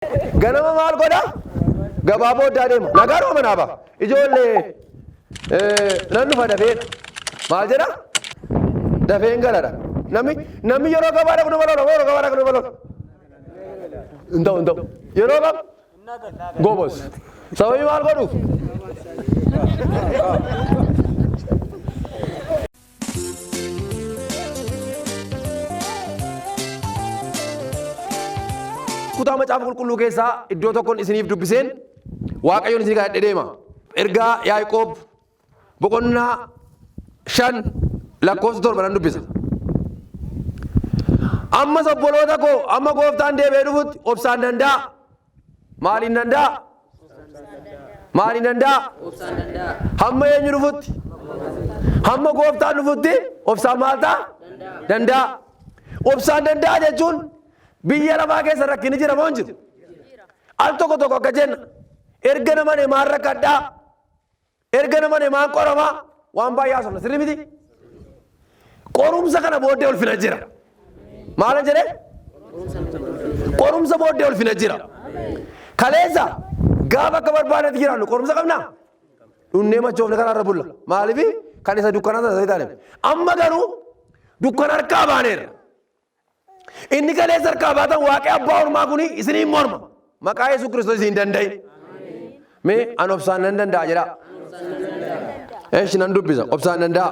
Ganama maal godha? Gabaa booddaa deema. Nagaan manaaba. Ijoollee nan dhufa dafeedha. Maal jedha? Dafeen galadha. Namni yeroo gabaa dhaqnu baloodha. Yeroo gabaa dhaqnu baloodha. Hin ta'u. Yeroo gabaa gobos. Sababii maal godhu? Kutaa macaafa qulqulluu keessaa iddoo tokkoon isiniif dubbiseen Waaqayyoon isin kadhadhee deema. Ergaa Yaaqoob boqonnaa 5 lakkoofsa 7 nan dubbisa. Ammas obboloota koo amma gooftaan deebi'ee dhufutti obsaan danda'a. Maaliin danda'a? Maaliin danda'a? Hamma eenyu dhufutti? Hamma gooftaan dhufutti obsaan maal ta'a? Danda'a. Obsaan danda'a jechuun biyya lafaa keessa rakkinni jira moo hin jiru? Al tokko akka jenna erga nama namaan rakkadhaa erga nama namaan qoramaa waan baay'ee haasofna sirrii miti? Qorumsa kana booddee ulfina jira. Maalan jedhee? Qorumsa booddee ulfina jira. Kaleessa gaafa akka barbaadetti jiraannu qorumsa qabnaa? Dhunnee machoofne karaarra bulla. Maaliif kan isa dukkanaa taasisaa taane? Amma garuu dukkana harkaa baaneera. Inni kaleessa harkaa baatan Waaqni abbaa ormaa kuni isiniin morma. Maqaa Yesuus Kiristoos isin danda'i. Mee an obsaan nan danda'a jedha. Eesh nan dubbisa obsaan danda'a.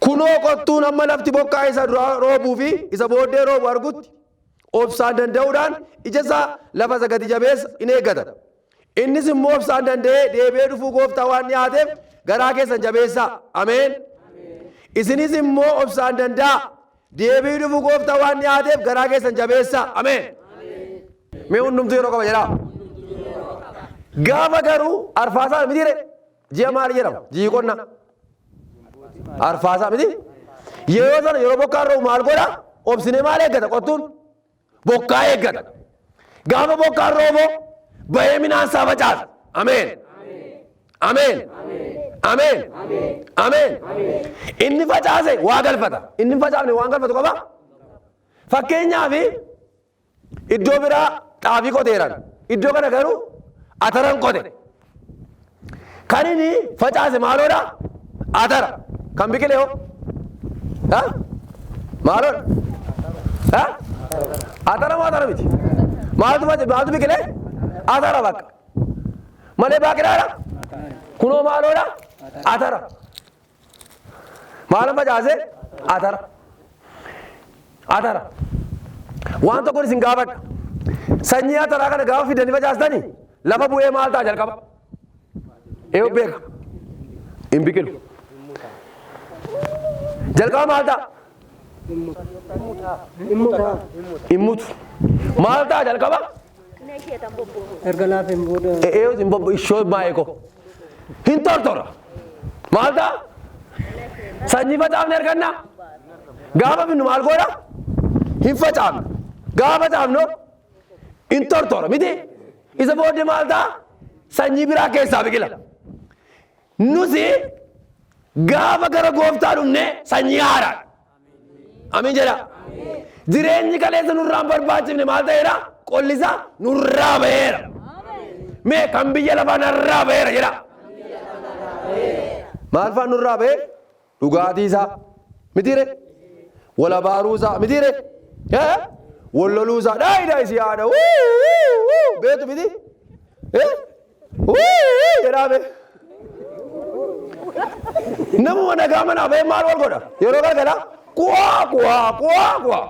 Kunoo qottuun amma lafti bokkaa isa duraa roobuu fi isa booddee roobu argutti obsaan danda'uudhaan ija isaa lafa isa gadi jabeessa in eeggata. Innis immoo obsaan danda'ee deebi'ee dhufuu gooftaa waan dhiyaateef garaa keessan jabeessaa. Ameen. Isinis immoo obsaan danda'a. Deebi'ee dhufuu gooftaa waan dhiyaateef garaa keessan jabeessaa. Ameen. Mee hundumtuu yeroo qaba jedhaa. Gaafa garuu arfaasaa miti jedhe ji'a maal jedhama? Ji'i qonna. Arfaasaa miti? Yeroo sana yeroo bokkaan roobu maal godha? Obsinee maal eeggata qottuun? Bokkaa eeggata. Gaafa bokkaan roobu bahee midhaan isaa facaasa. Ameen. Ameen. Ameen. Ameen. Inni facaase waa galfata. Inni facaafne waan galfatu qaba. Fakkeenyaaf iddoo biraa xaafii qoteeran. Iddoo kana garuu ataran qote. Kan inni facaase maaloodha? Atara. Kan biqile hoo? Maaloodha? Atara moo atara miti? Maaltu biqile? Atara bakka. Malee baaqilaadha? Kunoo maaloodha? Atara. Maalan facaase? Atara. Atara. Waan tokkoon isin gaafadha. Sanyii ataraa kana gaafa fidanii facaastanii lafa bu'ee maal ta'a jalqaba? Eeyyuu beeka. Hin biqilu. Jalqaba maal ta'a? Hin mutu. Maal ta'a jalqaba? Erga laafee booda. Eeyyuu hin bobbo ishoo baay'ee hin tortora. Maal ta'a? Sanyii facaafne argannaa? Gaafa finnu maal godha? Hin facaafne. Gaafa facaafnu hin tortora miti? Isa booddee maal ta'a? Sanyii biraa keessaa biqila. Nusi gaafa gara gooftaa dhufne sanyii haaraa. Amiin jedha. Jireenyi kaleessa nurraan barbaachifne maal ta'eera? Qollisa nurraa ba'eera. Mee kan biyya lafaa narraa ba'eera jedha. Maal fa'aa nurraa ba'e? Dhugaatii isaa mitiire? Walabaaruu isaa mitiire? Walloluu isaa daayidaa isii haadha. Beetu miti? Jedhaame. Namuma nagaa manaa ba'e maal wal godha? Yeroo galgala kuwaa.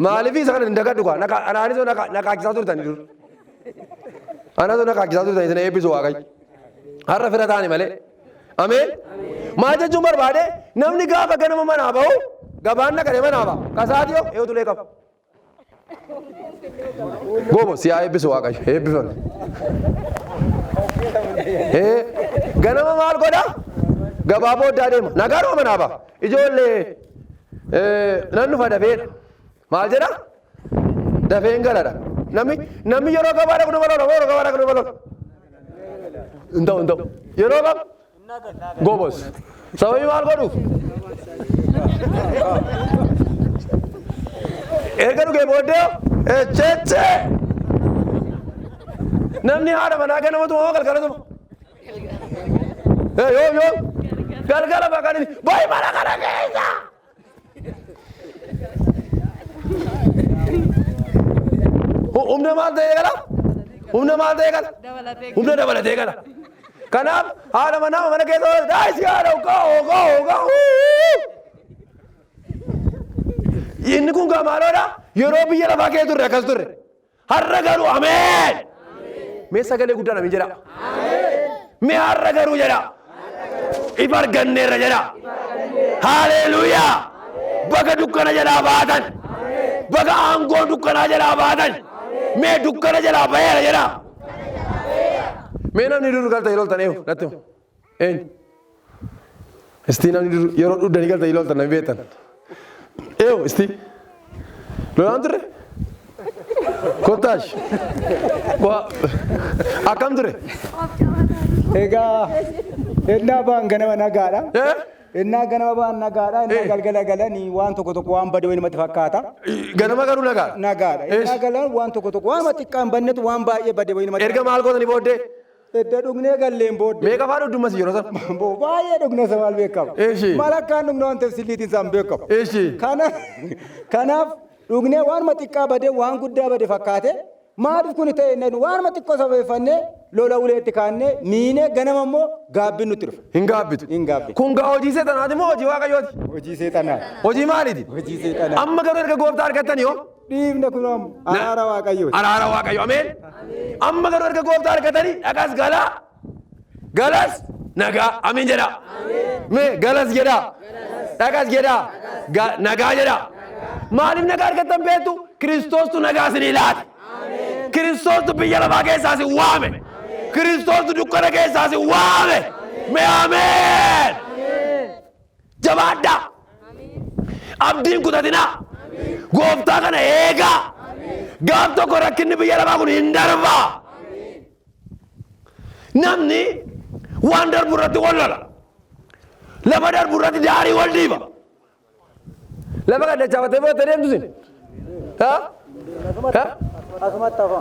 Maaliif isa kana hin dagadhu kaa? Anaanis nakaakisaa turtanii dur. Anaanis nakaakisaa turtanii sana eebbisu Waaqayyo. Har'a fira taane malee. Ameen. Maal jechuun barbaade namni gaafa ganama manaa ba'u gabaan naqaree manaa ba'a. Kasaati yoo eeyyuu tulee qaba. Goobo siyaa eebbisu Waaqayyo eebbifame. Ganama maal godha? Gabaa booddaa deema. Nagaan manaa ba'a. Ijoollee nan dhufa dafeedha. Maal jedha? Dafeen galadha. Namni yeroo gabaa dhaqnu baloodha. Yeroo gabaa dhaqnu baloodha. Hin ta'u. Yeroo gabaa gobos. Sababii maal godhu? Erga dhugee booddee echechee namni haadha manaa ganamatu moo galgalatuma yoo galgala baqanii baay'ee mana kana keessa humna maal ta'ee gala humna maal ta'ee gala humna dabalatee gala kanaaf haadha manaa mana keessa daa'isi haadha hoggaa inni kun gaamaaloodha yeroo biyya lafaa kee turre akkas turre har'a garuu ameen mee sagalee guddaan amin jedha mee har'a garuu jedha ifa arganneerra jedha haaleluuyaa baga dukkana jalaa baatan baga aangoo dukkanaa jalaa baatan mee dukkana jalaa baheera jedha mee namni dur galta ilooltan natti eenyu istii namni yeroo dhuddanii galta ilooltan namni beektan istii lolaan turre kottaash akkam ture egaa ennaa baan ganama nagaadha ennaa ganama baan nagaadha ennaa galgala galanii waan tokko waan badee namatti fakkaata ganama garuu nagaadha ennaa galan waan tokko waan xiqqaan bannetu waan baay'ee badee namatti erga maal gootanii booddee edda dhugnee galleen booddee meeqa faa dhugdumas yeroo sana baay'ee dhugna isa maal beekama malakkaan dhugna waan tafsiliitiin isaan beekama kanaaf dhugnee waan xiqqaa badee waan guddaa badee fakkaate maaliif kun ta'e inni waan xiqqoo sababeeffannee lola uleetti kaannee miinee ganama immoo gaabbiin nutti dhufa. Hin gaabbitu. Kun gaa hojii seexanaati moo hojii waaqayyooti? Hojii seexanaati. Hojii maaliiti? Hojii seexanaati. Amma garuu erga gooftaa argattanii hoo? Dhiifna kun araara waaqayyooti. Araara waaqayyo ameen. Amma garuu erga gooftaa argattanii dhaqas galaa galas nagaa ameen jedha. Mee galas jedha. Dhaqas jedha. Nagaa jedha. Maaliif nagaa argattan beektu? Kiristoostu nagaa isinii laate. Kiristoostu biyya lafaa keessaa si waame. Kiristoostu dukkana keessaa si waame. Mee ameen. Jabaadhaa. Abdiin kutatinaa. Gooftaa kana eegaa. Gaaf tokko rakkinni biyya lafaa kun hin darbaa. Namni waan darbu irratti wal lola. Lafa darbu irratti daarii wal dhiiba. Lafa kan dachaafatee booda deemtu sin.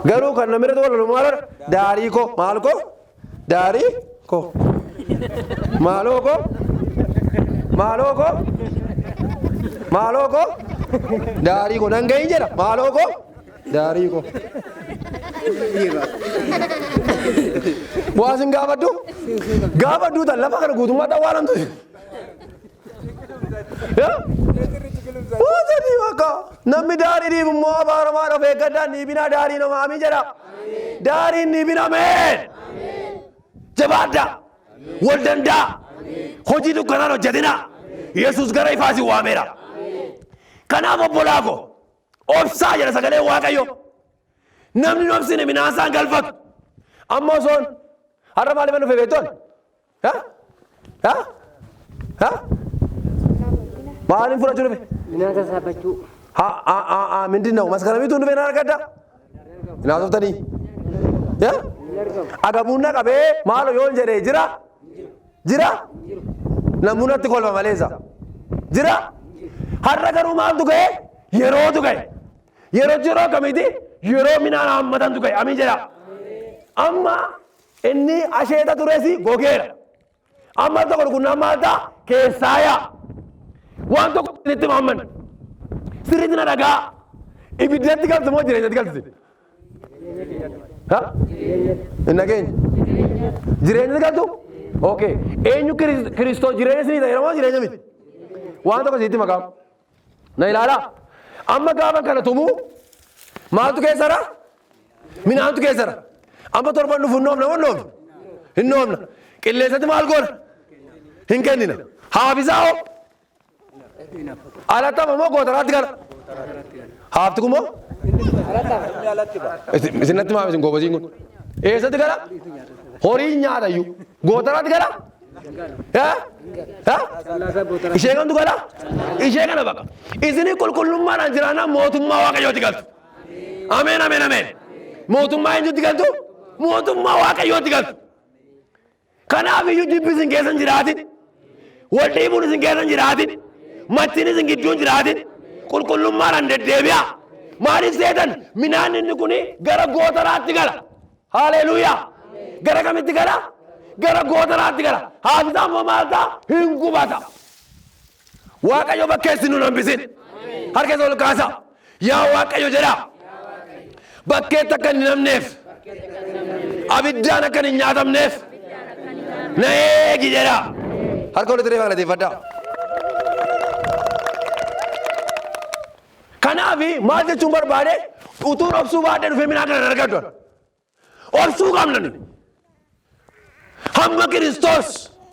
Garuu kan namni irratti wal lolu maalodha? Daarii koo maal koo? Daarii koo. Maaloo koo? Maaloo koo? Maaloo koo? Daarii koo nan gahin jedha. Maaloo koo? Daarii koo. Bu'aasin gaafadhu? Gaafadhu tan lafa kana guutummaa xawwaalamtu. Waanti bakka namni daarii dhiibu immoo abaaramaa dhufee eeggadhaan dhiibinaa daarii nama amii jedha. Daariin dhiibinameen. Jabaadhaa. Wal danda'a. Hojii dukkanaan hojjetinaa. Yesuus gara ifaasi waameera. Kanaaf obbolaa koo obsaa jedha sagalee Waaqayyo. Namni obsine minaasaan galfatu. Amma osoon har'a maaliif dhufee beektoon? Maaliin fudhachuu dhufe? Minaasa saafachuu. Mindin na'u maskaramiitu dhufe naan argadda? Minaasoftanii? Agabuun qabee maalo yoon jedhee jira? Jira? Namoonni kolfa maleessa. Jira? Har'a garuu maaltu ga'e? Yerootu ga'e. Yeroo kamiiti? Yeroo minaan hammatantu ga'e. Amiin jedha. Amma inni asheeta tureesi gogeera. Amma tokko dhugunnaan maal ta'a? Keessaa yaa. Waan tokko itti maamman. Sirriitti na dhagaa. Ibiddatti galtu moo jireenyatti galtu? Hin dhageenya. Jireenyatti galtu? Okay. Eenyu Kiristoos jireenya isinii ta'eera moo jireenya miti? Waan tokko isitti maqaamu. Na ilaalaa. Amma gaafa kana tumuu maaltu keessara? Minaantu keessara. Amma torban dhufu hin noofna moo noofna? Hin noofna. Qilleensatti maal goona? Hin kennina. Haafisaa hoo? Alattama moo gootaraatti gala? Haafti kun moo? Isinatti maaf isin goobasiin kun? Eessatti gala? Horii nyaatayyuu. Gootaraatti gala? Ishee kantu gala? Ishee kana baqa. Isinii qulqullummaadhaan jiraannaan mootummaa Waaqayyooti galtu. Ameen ameen ameen. Mootummaa eenyutti galtu? Mootummaa Waaqayyooti galtu. Kanaaf iyyuu jibbi isin keessan jiraatin. Wal dhiibuun isin keessan jiraatin. Mattiin isin gidduun jiraatin. Qulqullummaadhaan deddeebi'a. Maaliif seetan? Minaan inni kun gara gootaraatti gala. Haleluuyaa. Gara kamitti gara? Gara gootanaatti gara. Haafisaan moo maal ta'a? Hin gubata. Waaqayyo bakkeessi nu hambisin. Harka isa ol kaasa. Yaa Waaqayyo jedha. Bakkeetti akka hin namneef. Abiddaan akka hin nyaatamneef. Na eegi jedha. Harka walitti reefaa galateeffadhaa. Kanaafi maal jechuun barbaade utuun obsuu baadhee dhufee minaa kana argatu. Obsuu qabna nuti. Hamma Kiristoos.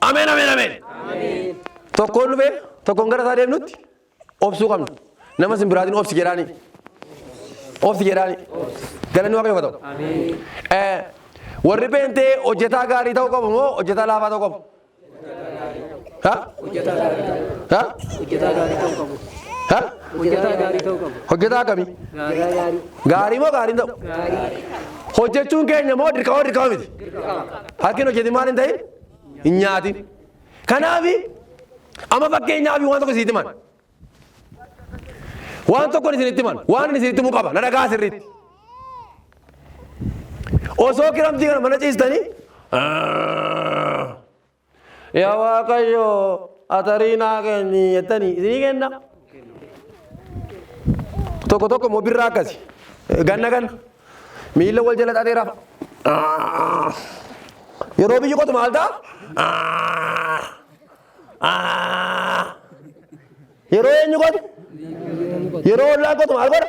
Ameen ameen ameen. Tokkoon dhufee tokkoon gara isaa deemnutti obsuu qabna. Nama sin biraatiin obsi jedhaani. Obsi jedhaani. Galanni Waaqayyoof haa ta'u. Warri beentee hojjetaa gaarii ta'uu qabu moo hojjetaa laafaa ta'uu qabu? Hojjetaa gaarii ta'uu qabu. Hojjetaa akkamii? Gaarii moo gaariin ta'u? Hojjechuun keenya moo dirqama miti? Harki hojjetin maal hin ta'in? Hin nyaatin. Kanaafi amma fakkeenyaaf waan tokko isinitti himan. Waan tokko isinitti himan. Waan isinitti himuu qaba. Na dhagaa sirriitti. Osoo kiramtii kana mana ciistanii yaa Waaqayyo atarii naa kenni jettanii isinii kenna. Tokko tokko immoo birraa akkasi. Ganna miila wal jala xaxee rafa. Yeroo biyyi qotu maal ta'a? Yeroo eenyu qotu? Yeroo ollaan qotu maal godha?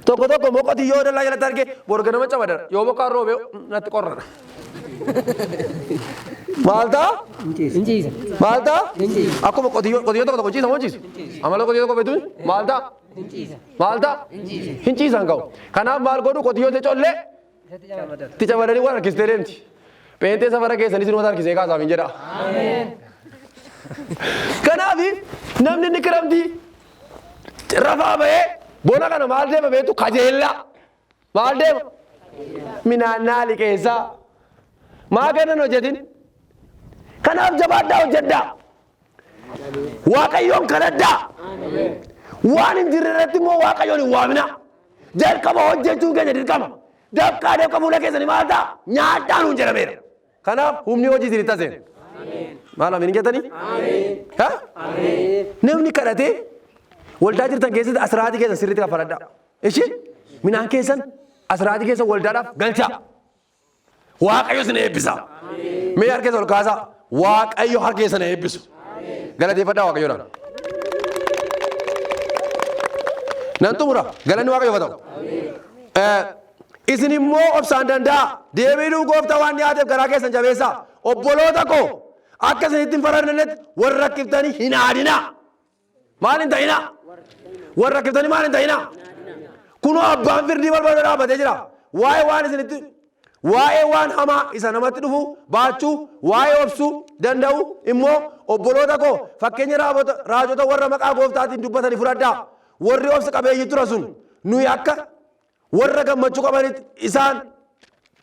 Tokko tokko immoo qotiyyoo dallaa jalatti argee borga nama cabadara. Yoo bokkaan roobee natti qorrana. Maal ta'a? Maal ta'a? Akkuma qotiyyoo tokko tokko ciisa moo ciisu? Amala qotiyyoo tokko beektuun maal ta'a? Maal ta'a? Hin ciisan ka'u. Kanaaf maal godhu qotiyyoo ta'e collee itti cabadanii waan harkistee deemti. Peentee safara keessanii sinumata harkisee kaasaaf hin jedha. Kanaafi namni inni kiramtii rafaa bahee bona kana maal deema beektu kajeellaa. Maal deema? Minaan naali keessaa. Maa kennan hojjetin? Kanaaf jabaadhaa hojjedhaa. Waaqayyoon kadhadhaa. Waan hin jirre irratti immoo Waaqayyoon hin waamina. Jalqaba hojjechuun keenya dirqama. Dafqaa fuula keessanii maal ta'a? Nyaadhaa nuun jedhameera. Kanaaf humni hojii isinitti haseera. Maal amiin jettanii? Namni kadhatee waldaa jirtan keessatti asiraatii keessan sirriitti kaffaladhaa. Ishii minaan keessan asiraatii keessan waldaadhaaf galchaa. Waaqayyo isin eebbisa. Mee harka keessa ol kaasaa. Waaqayyo harka keessa na eebbisu. Galateeffadhaa Waaqayyoodhaan. Nan xumura galanni Waaqayyoof haa ta'u. Isin immoo obsaan danda'a. Deebiidhuu gooftaa waan dhiyaateef garaa keessan jabeessaa. Obboloota koo akka isinitti hin faradnetti warra rakkiftanii hin haadinaa. Maal hin ta'inaa? Warra rakkiftanii maal hin ta'inaa? Kunoo abbaan firdii balbala dhaabbatee jira. Waa'ee waan hamaa isa namatti dhufu baachuu, waa'ee obsuu danda'u immoo obboloota koo fakkeenya raajota warra maqaa gooftaatiin dubbatanii fudhadhaa. Warri obsa qabeeyyii tura sun nuyi akka warra gammachuu qabanitti isaan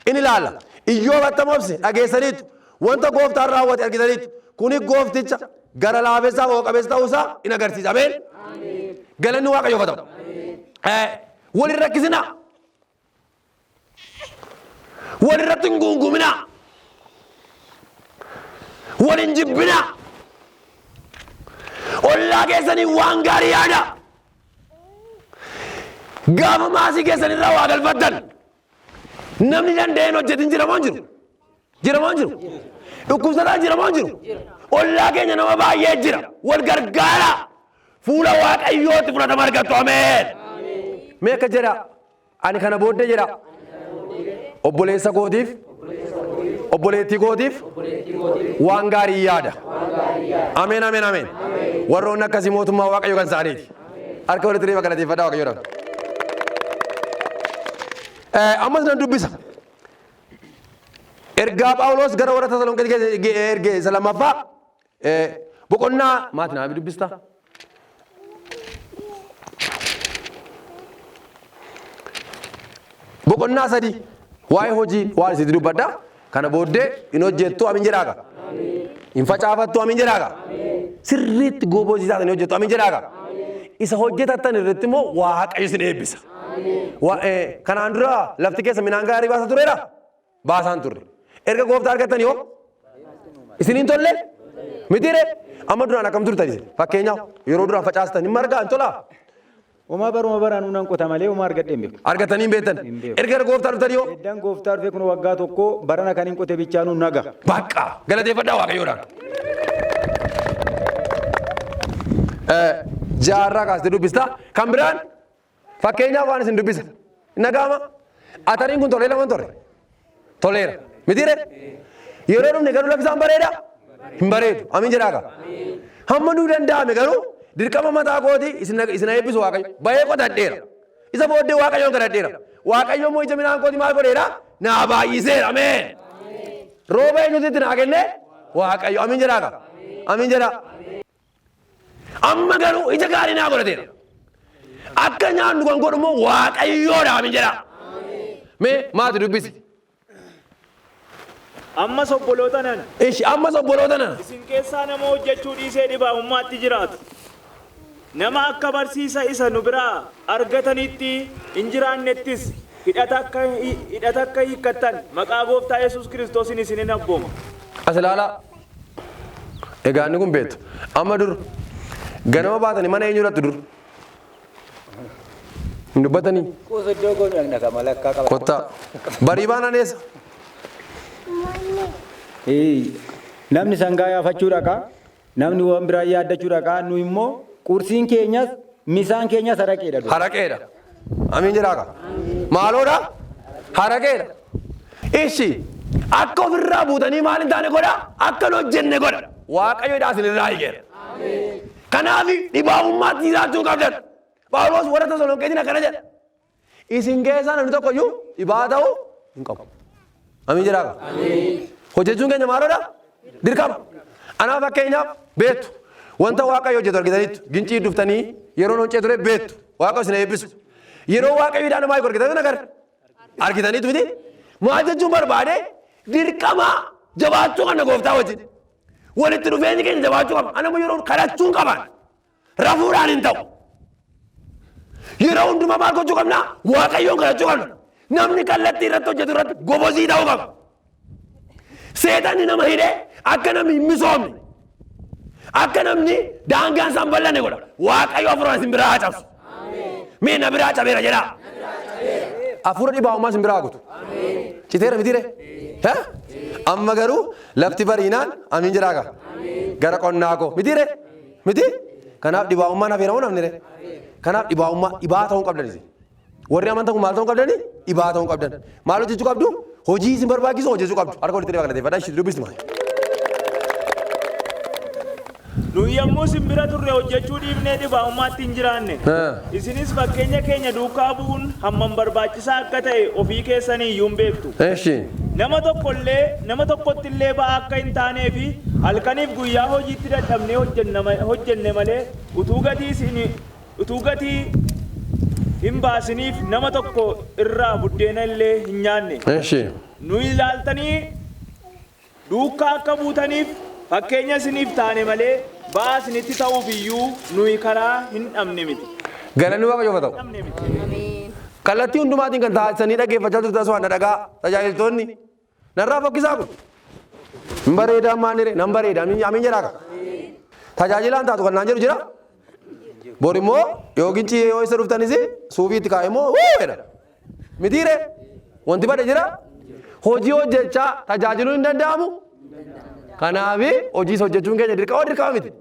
in ilaalla. Iyyoob attam obse dhageessaniitu. Wanta gooftaan raawwate argitaniitu. Kuni goofticha gara laafessaa moo qabeessa ta'uusaa in agarsiisa. Ameen. Galanni Waaqayyoof haa ta'u. Wal hin rakkisinaa. Wal irratti hin guunguminaa. Wal hin jibbinaa. Ollaa keessanii waan gaarii yaada. Gaafa maasii keessan irraa waa galfattan namni danda'een hojjetin jiramoo hin jiru? Jiramoo hin jiru? Dhukkubsataan jiramoo hin jiru? Ollaa keenya nama baay'ee jira. Wal gargaara. Fuula Waaqayyootti fudhatama argattu. Ameen. Mee akka jedha ani kana booddee jedha. Obboleessa kootiif obboleettii kootiif waan gaarii yaada. Ameen ameen ameen. Warroonni akkasii mootummaa Waaqayyoo kan isaaniiti. Harka walitti reefa galateeffadhaa Waaqayyoodhaaf. Ammas nan dubbisa. Ergaa Phaawulos gara warra Tasalonqee erge isa lammaffaa boqonnaa maati naa dubbista? Boqonnaa 3 waa'ee hojii waan isitti dubbadha. Kana booddee hin hojjettu amin jedhaaga. Hin facaafattu amin jedhaaga. Sirriitti gooboo hojii isaanii hojjettu amin jedhaaga. Isa hojjetattan irratti immoo Waaqayyo isin eebbisa. Kanaan dura lafti keessa midhaan gaarii baasa tureera? Baasaan turre. Erga gooftaa argattanii hoo? Isiniin tolle? Mitiire? Amma duraan akkam turtani? Fakkeenyaaf yeroo duraan facaastan hin margaa hin tolaa? Uma baraan unan qota malee uma argadhe hin beeku. Argatanii hin beektan? Erga gooftaa dhuftanii hoo? Eddaan gooftaa dhufee kun waggaa tokko barana kan hin qote bichaanuu naga. Bakka galateeffadhaa Waaqayyoodhaan. Jaarraa kaastee dubbista. Kan biraan fakkeenyaaf waan isin dubbisa. Nagaama atariin kun tolee lama torre. Toleera. Mitiire? Yeroo dhumne garuu lafi isaan bareeda? Hin bareedu. Amiin jedhaa. Hamma nuu danda'ame garuu dirqama mataa kooti isin eebbisu Waaqayyo. Bayee qotadheera. Isa booddee Waaqayyoon kadhadheera. Waaqayyo immoo ija midhaan kooti maal godheera? Naa baay'iseera. Ameen. Rooba eenyutti naa kenne? Waaqayyo. Amiin jedhaa. Amiin jedhaa. Amma garuu ija gaarii naa godhateera. Akka nyaannu kan godhu immoo Waaqayyoodha. Amiin jedhaa. Mee maati dubbisi? Amma sobboloota nan. Amma sobboloota nan. Isin keessaa nama hojjechuu dhiisee dhibaa'ummaatti jiraatu. Nama akka barsiisa isa nu biraa argatanitti hin jiraannettis hidhata akka hiikkattan maqaa gooftaa Yesuus Kiristoosiin isinin abbooma. As ilaalaa. Egaa inni kun beektu. Amma dur ganama baatanii mana eenyu irratti dur? Hin dubbatanii? Kottaa. Barii baanaan eessa? Namni sangaa yaafachuu dhaqa, namni waan biraa yaaddachuu dhaqa, nu immoo qursiin keenyas misaan keenyas haraqeedha. Haraqeedha. Amiin jedhaa. Maaloodha? Haraqeedha. Ishi akka ofirraa buutanii maal hin taane godha? Akka hin hojjenne godha. Waaqayyoodhaa isin irraa hiikeera. Kanaaf dhibaa'ummaatti jiraachuu qabdan. Phaawulos warra Tasalonqeetiin akkana jedha. Isin keessaa namni tokko iyyuu dhibaa ta'uu hin qabu. Amiin jedhaa. Hojjechuun keenya maaloodha? Dirqama. Anaa fakkeenyaaf beektu. Wanta Waaqayyo hojjetu argitaniitu gincii dhuftanii yeroo noncee ture beektu. Waaqayyo isin eebbisu. Yeroo Waaqayyoodhaan maal argitaniitu nagar? Argitaniitu miti? Maal jechuun barbaade dirqama jabaachuu qabna gooftaa wajjin. Walitti dhufeenyi keenya jabaachuu qabna. Anammoo yeroo kadhachuun qaban rafuudhaan hin ta'u. Yeroo hundumaa maal gochuu qabna? Waaqayyoon kadhachuu qabna. Namni kallattii irratti hojjetu irratti gobosii ta'uu qaba. Seexanni nama hidhee akka namni hin misoomne akka namni daangaan isaan bal'anne godha. Waaqayyo hafuura isin biraa cabsu. Mee na biraa cabeera jedhaa. Hafuura dhibaa'ummaa isin biraa guutu. Citeera mitiire? Amma garuu lafti bariinaan amiin jedhaa gara qonnaa koo mitiire? Miti? Kanaaf dhibaa'ummaan hafeera moo namni? Kanaaf dhibaa'ummaa dhibaa ta'uu qabdanis. Warri amantaa kun maal ta'uu qabdani? Dhibaa ta'uu qabdan. Maal hojjechuu qabdu? Hojii isin barbaachisu hojjechuu qabdu. Harka walitti dhibaa galateeffadhaa ishee dubbisni maali? Nu yommuu simbira turre hojjechuu dhiibnee dhibaa'ummaatti hin jiraanne. Isinis fakkeenya keenya duukaa bu'uun hammam barbaachisaa akka ta'e ofii keessanii iyyuu hin beektu. Nama tokkotti illee ba'aa akka hin taanee fi halkaniif guyyaa hojiitti dadhabnee hojjenne malee utuu gatii hin baasiniif nama tokko irraa buddeena illee hin nyaanne. Nu ilaaltanii duukaa akka buutaniif fakkeenya isiniif taane malee ba'aa isinitti ta'uuf iyyuu nuyi karaa hin dhabne miti. Galanni Waaqayyoof haa ta'u. Kallattii hundumaatiin kan taasisanii dhaggeeffachaa turtan waan dhagaa tajaajiltoonni narraa fokkisaa kun. Hin bareedaa maanire nan bareeda amiin jedhaa. Tajaajilaan taatu kan naan jedhu jira. Bor immoo yoo gincii yoo isa dhuftanis suufii itti kaa'e immoo jedha. Mitiire wanti badhe jira. Hojii hojjechaa tajaajiluu hin danda'amu. Kanaaf hojii hojjechuun keenya dirqama miti.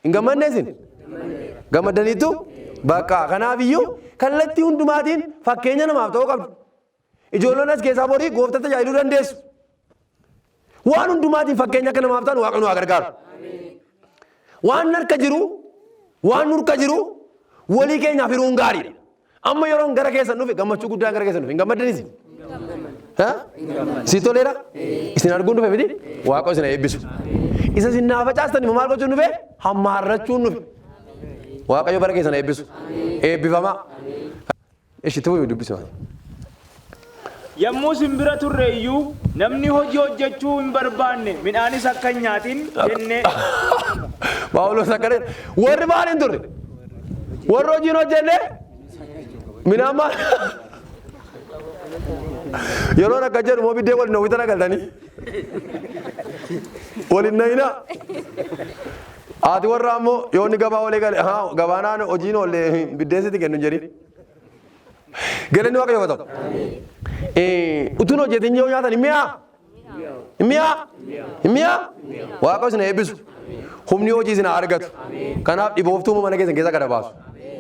Hin gammadne isin? Gammaddaniittu? Bakka kanaaf iyyuu kallattii hundumaatiin fakkeenya namaaf ta'uu qabdu. Ijoolleen as keessaa borii gooftaa tajaajiluu dandeessu. Waan hundumaatiin fakkeenya akka namaaf ta'an Waaqayyo nu haa gargaaru. Waan harka jiru waan nurka jiru walii keenyaaf hiruun gaariidha. Amma yeroon gara keessan dhufe gammachuu guddaan gara keessan dhufe hin gammaddanis? Si toleera? Isin arguun dhufe miti? Waaqayyo isin eebbisu. Isa isin naa facaastanii maal gochuun dhufe? Hammaarrachuun dhufe. Waaqayyo bara keessan eebbisu. Eebbifamaa. Ishitti bu'uun dubbisuma. Yommuu simbira turre iyyuu namni hojii hojjechuu hin barbaanne midhaanis akka hin nyaatin jennee. Phaawulos akkana warri maal hin turre? Warri hojii hin hojjenne Minaan maal? Yeroo akka jedhu moo biddeen waliin hawwita nagaltanii? Waliin nayina. Haati warra ammoo yoo inni gabaa olee gale gabaanaan hojiin oollee biddeen sitti kennu jedhi. Galanni Waaqayyoo haa ta'u. Utuun hojjetin yoo nyaatan hin mi'aa? Hin mi'aa? Hin mi'aa? Waaqayyo isin eebbisu. Humni hojii isin argatu. Kanaaf dhibooftuu mana keessan keessa gada baasu.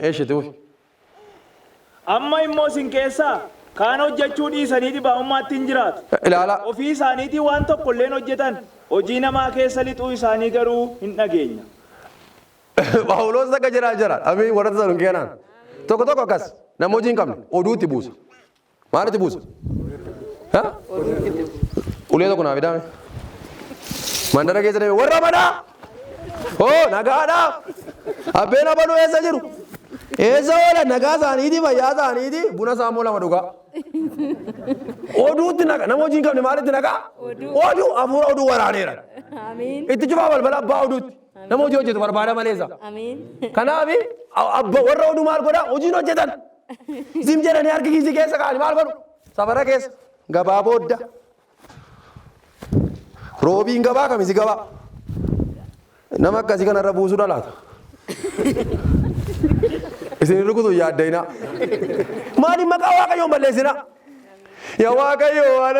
Eeshituuf. Amma immoo isin keessaa kaan hojjechuu dhiisanii dhibaa'ummaatti hin jiraatu. Ilaala. Ofii isaaniitii waan tokko illee hojjetan hojii namaa keessa lixuu isaanii garuu hin dhageenya. Phaawulos akka jira. Ameen warra tasaadhuun keenan. Tokko akkas nama hojii hin qabne oduutti buusa. Maalitti buusa? Ulee tokko naaf hidhame. Mandara keessa deeme warra manaa. Nagaadhaaf. Abbeen abaluu eessa jiru? Eessa oola nagaa isaaniiti fayyaa isaaniiti buna saamuu lama dhugaa. Oduutti naga nama hojii hin qabne maalitti nagaa? Oduu hafuura oduu waraaneera. Itti cufaa balbala abbaa oduutti. Nama hojii hojjetu barbaada maleessa. Kanaaf warra oduu maal godhaa? Hojiin hojjetan. Isin jedhanii harki kiisii keessa kaa'anii maal godhu? Safara keessa gabaa boodda. Roobiin gabaa kamisi gabaa. Nama akkasii kanarra buusuudha laata? Isin rukutu yaaddayna. Maaliif maqaa Waaqayyoon balleessina? Yaa Waaqayyoo waan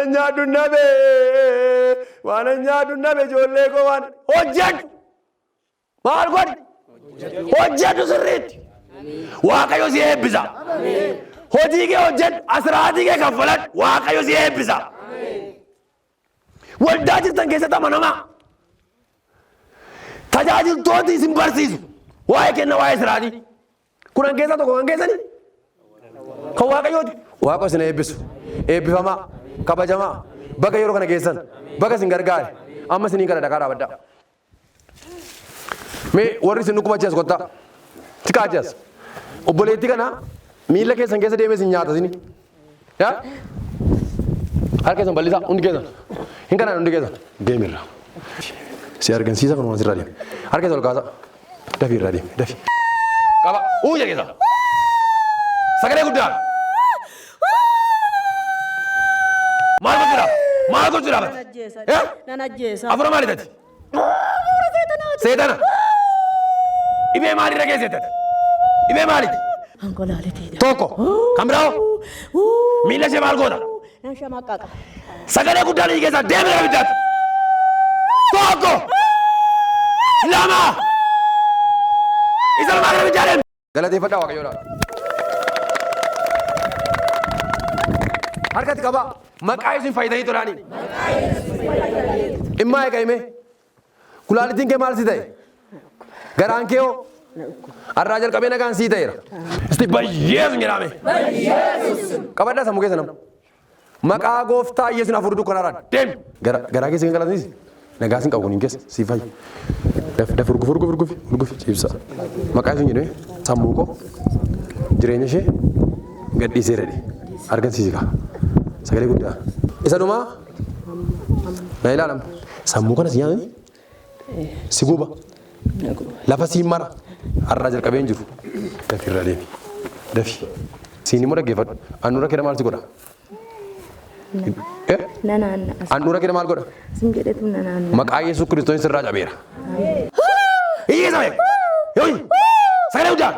nyaadhu nabe ijoollee koo waan hojjedhu. Maal godhi? Hojjedhu sirriitti. Waaqayyo si eebbisa. Hojii kee hojjedhu asiraatii kee kaffaladhu Waaqayyo si eebbisa. Waldaa jirtan keessatti amanamaa. Tajaajiltooti isin barsiisu. Waa'ee kenna waa'ee asiraatii. Kunan keessa tokko kan keessanii? Kan Waaqayyooti. Waaqayyo isin eebbisu. Eebbifamaa. Kabajamaa. Bakka yeroo kana keessan. Bakka isin gargaare. Amma isinii kana dhaqaa dhaabaddaa. Mee warri isin dhukkuba achi as kottaa. Tikaa achi as. Obboleettii kana miila keessan keessa deemee isin nyaata isinii. Harka keessan bal'isaa hundi keessan. Hin kanaan hundi keessan. Deemirra. Si argamsiisa kan waan sirraa deeme. Harka keessa ol kaasa. Dafii irraa deeme. Dafii. Qaba. Uuyya keessa. Sagalee guddaa. Maal gochuudhaaf? Maal gochuudhaaf? Nan ajjeesa. Afura maali tati? Seetana. Dhibee maalirra keessatti? Dhibee maaliiti? Angolaalitii. Tokko. Kan biraa hoo? Miila ishee maal goota? Nan shamaqqaqa. Sagalee guddaan iji keessaa deemee gara biddaatti. Tokko. Lama. Isa lamaa gara biddaa deemu. Galateeffadhaa Waaqayyoodhaan. Harkatti qabaa. Maqaa isin fayyadanii tolaanii. Dhimmaa eega himee. Kulaalittiin kee maal si ta'e? Garaan kee hoo? Har'aa jalqabee nagaan sii ta'eera. Isti bayyeesu jedhame. Qabadhaa sammuu keessa nama. Maqaa gooftaa Yesuus hafuura dukkanarraa deemi. Garaa keessa kan galataniisi. Nagaa sin qabu kuniin keessa sii fayya. Daf urgufi ciibsa. Maqaa isin jedhame sammuu koo jireenya ishee gadhiisee redhe argamsiisi kaa. Sagalee guddaa. Isa dhumaa na ilaalama. Sammuu kana si nyaatanii si guba. Lafa siin mara har'aa jalqabee hin jiru. Dafii irraa deemi. Dafii. Siin immoo dhaggeeffadhu. Annuura kee maal si godha? Annuura kee maal godha? Maqaa Yesuus Kiristoos sirraa cabeera. Hiyyeessa beeku. Sagalee guddaa.